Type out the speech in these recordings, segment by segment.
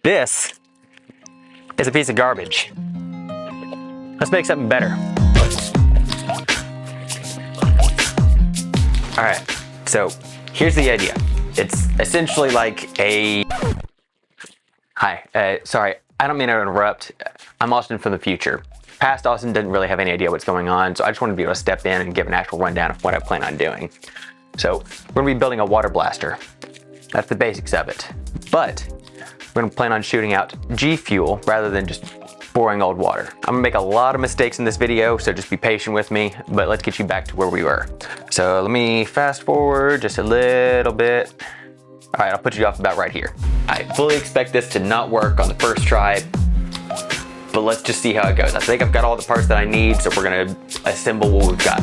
This is a piece of garbage. Let's make something better. All right, so here's the idea. It's essentially like a... Hi, sorry, I don't mean to interrupt. I'm Austin from the future. Past Austin didn't really have any idea what's going on, so I just wanted to be able to step in and give an actual rundown of what I plan on doing. So we're gonna be building a water blaster. That's the basics of it. But we're gonna plan on shooting out G fuel rather than just boring old water. I'm gonna make a lot of mistakes in this video, so just be patient with me, but let's get you back to where we were. So let me fast forward just a little bit. All right, I'll put you off about right here. I fully expect this to not work on the first try, but let's just see how it goes. I think I've got all the parts that I need, so we're gonna assemble what we've got.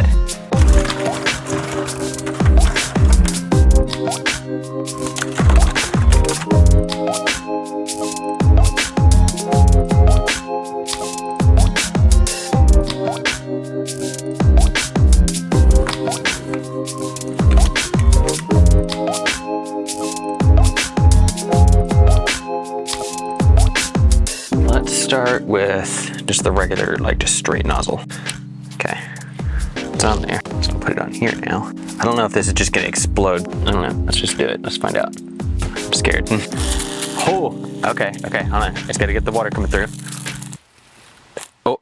Start with just the regular, like just straight nozzle. Okay, it's on there. So I'll put it on here now. I don't know if this is just gonna explode. I don't know. Let's just do it. Let's find out. I'm scared. Oh, okay, hold on. I just gotta get the water coming through. Oh.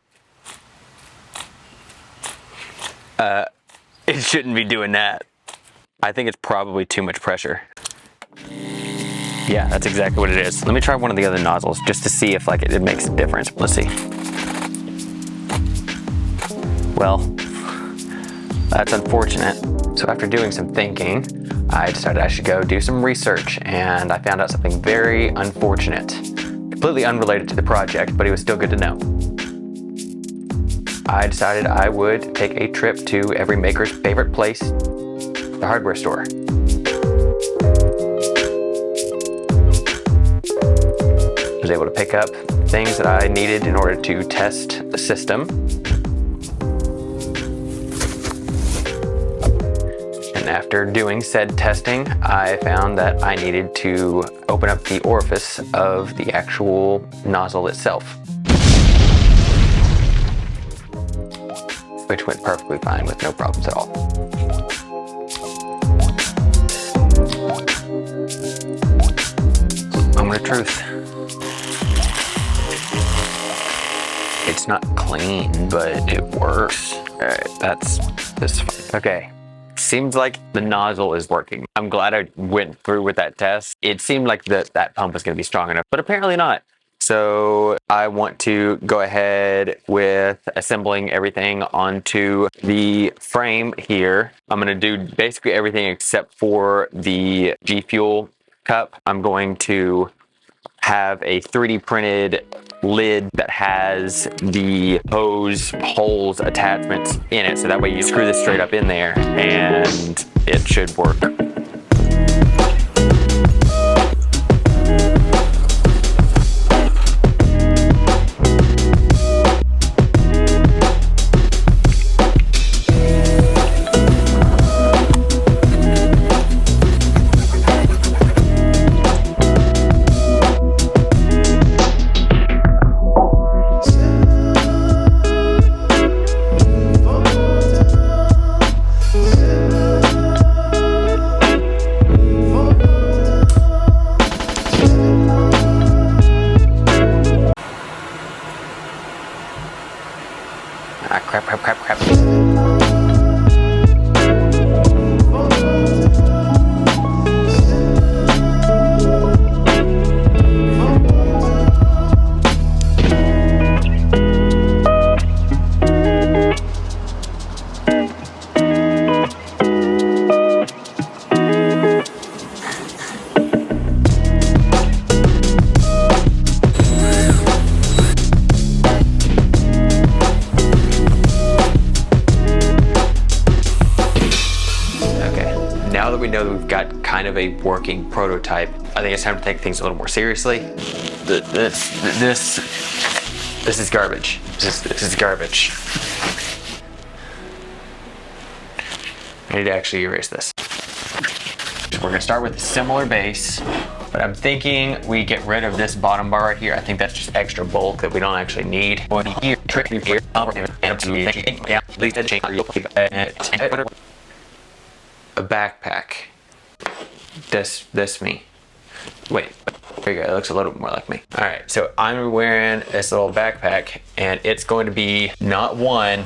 It shouldn't be doing that. I think it's probably too much pressure. Yeah, that's exactly what it is. Let me try one of the other nozzles just to see if like it makes a difference. Let's see. Well, that's unfortunate. So after doing some thinking, I decided I should go do some research, and I found out something very unfortunate. Completely unrelated to the project, but it was still good to know. I decided I would take a trip to every maker's favorite place, the hardware store. I was able to pick up things that I needed in order to test the system. And after doing said testing, I found that I needed to open up the orifice of the actual nozzle itself, which went perfectly fine with no problems at all. Moment of truth. It's not clean, but it works. All right, that's fine. Okay, seems like the nozzle is working. I'm glad I went through with that test. It seemed like that pump was gonna be strong enough, but apparently not. So I want to go ahead with assembling everything onto the frame here. I'm gonna do basically everything except for the G Fuel cup. I'm going to have a 3D printed lid that has the hose holes attachments in it, so that way you screw this straight up in there and it should work. Crap. Now that we know that we've got kind of a working prototype, I think it's time to take things a little more seriously. This is garbage. This is garbage. I need to actually erase this. We're gonna start with a similar base. But I'm thinking we get rid of this bottom bar right here. I think that's just extra bulk that we don't actually need. Here, trick here, a backpack. This me. Wait, there you go. It looks a little more like me. All right, so I'm wearing this little backpack, and it's going to be not one,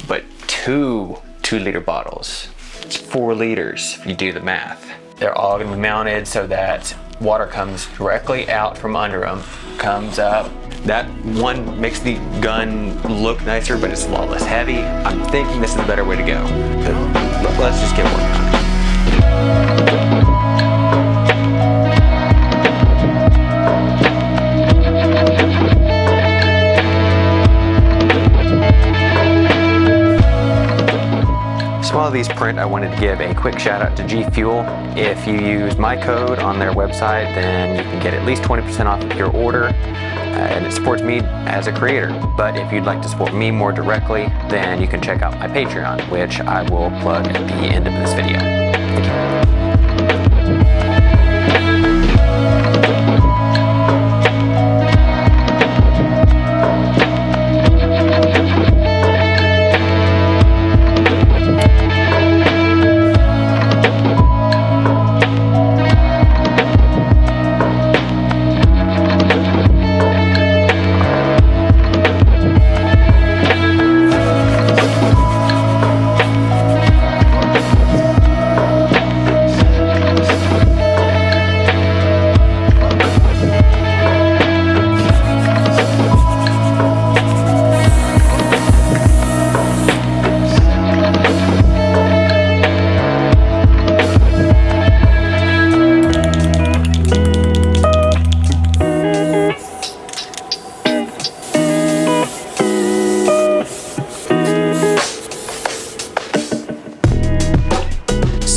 but two 2-liter bottles. It's 4 liters if you do the math. They're all going to be mounted so that water comes directly out from under them, comes up. That one makes the gun look nicer, but it's a lot less heavy. I'm thinking this is a better way to go. Let's just get working on it. So while these print, I wanted to give a quick shout out to G Fuel. If you use my code on their website, then you can get at least 20% off of your order, and it supports me as a creator. But if you'd like to support me more directly, then you can check out my Patreon, which I will plug at the end of this video. Thank you.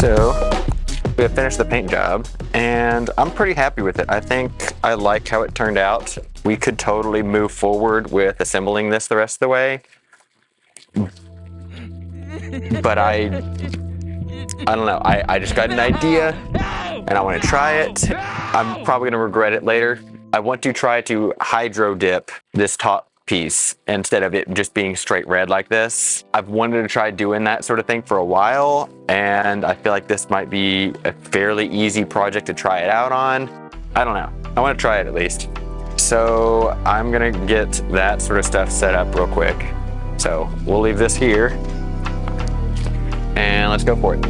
So we have finished the paint job, and I'm pretty happy with it. I think I like how it turned out. We could totally move forward with assembling this the rest of the way. But I don't know. I just got an idea, and I want to try it. I'm probably going to regret it later. I want to try to hydro dip this top piece instead of it just being straight red like this. I've wanted to try doing that sort of thing for a while, and I feel like this might be a fairly easy project to try it out on. I don't know. I want to try it at least. So I'm gonna get that sort of stuff set up real quick. So we'll leave this here and let's go for it.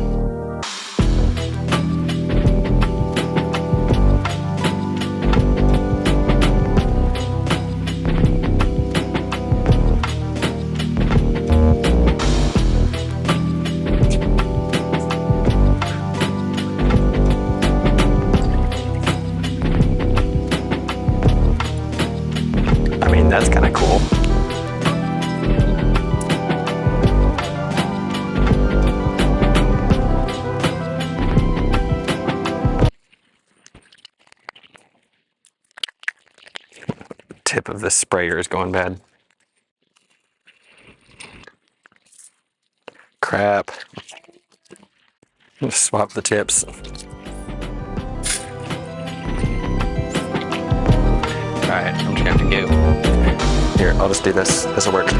That's kind of cool. Tip of this sprayer is going bad. Crap. Just swap the tips. Alright, I'm just gonna have to go. Here, I'll just do this. This'll work.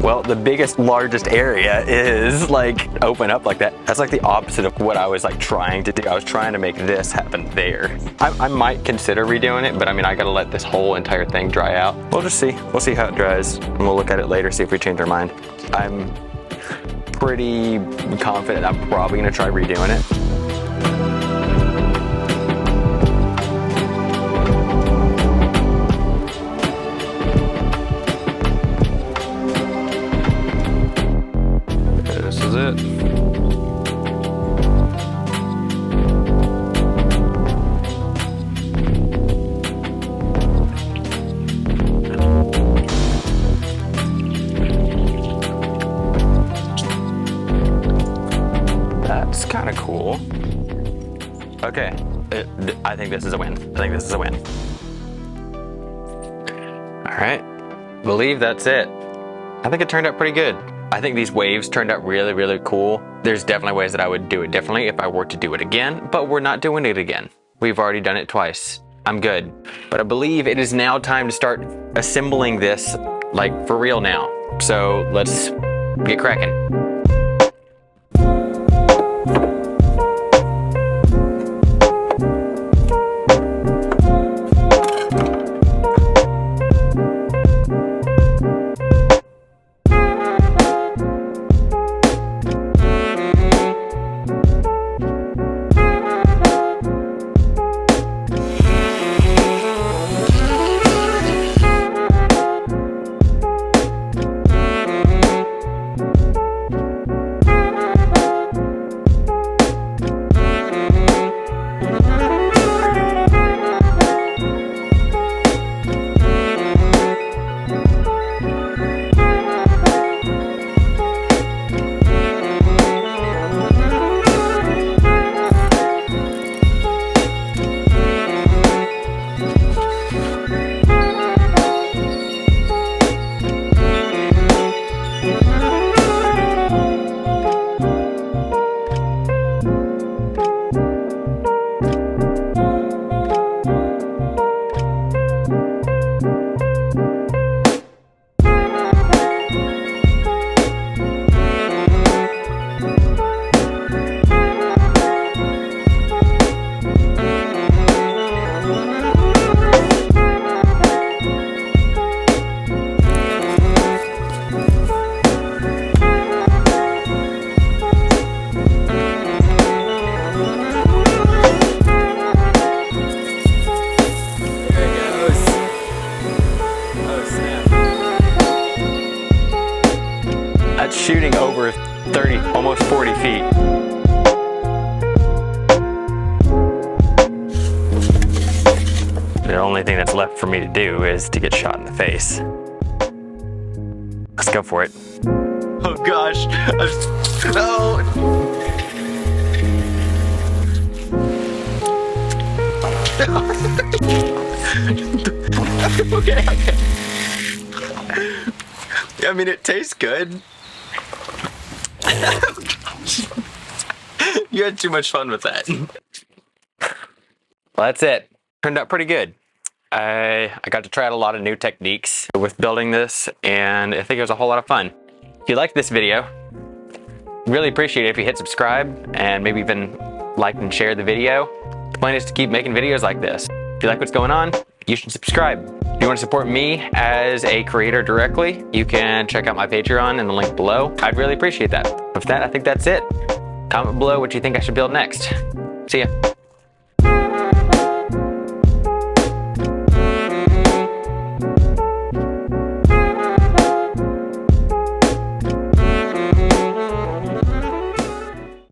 Well, the biggest, largest area is like open up like that. That's like the opposite of what I was like trying to do. I was trying to make this happen there. I might consider redoing it, but I mean, I gotta let this whole entire thing dry out. We'll just see. We'll see how it dries, and we'll look at it later, see if we change our mind. I'm pretty confident I'm probably gonna try redoing it. This is it. That's kind of cool. Okay, I think this is a win. I think this is a win. All right, believe that's it. I think it turned out pretty good. I think these waves turned out really, really cool. There's definitely ways that I would do it differently if I were to do it again, but we're not doing it again. We've already done it twice. I'm good. But I believe it is now time to start assembling this, like, for real now. So let's get cracking. That's shooting over 30, almost 40 feet. The only thing that's left for me to do is to get shot in the face. Let's go for it. Oh gosh. No. Okay. I mean, it tastes good. You had too much fun with that. Well, that's it. Turned out pretty good. I got to try out a lot of new techniques with building this, and I think it was a whole lot of fun. If you liked this video, really appreciate it if you hit subscribe and maybe even like and share the video. The plan is to keep making videos like this. If you like what's going on, you should subscribe. If you want to support me as a creator directly, you can check out my Patreon in the link below. I'd really appreciate that. With that, I think that's it. Comment below what you think I should build next. See ya.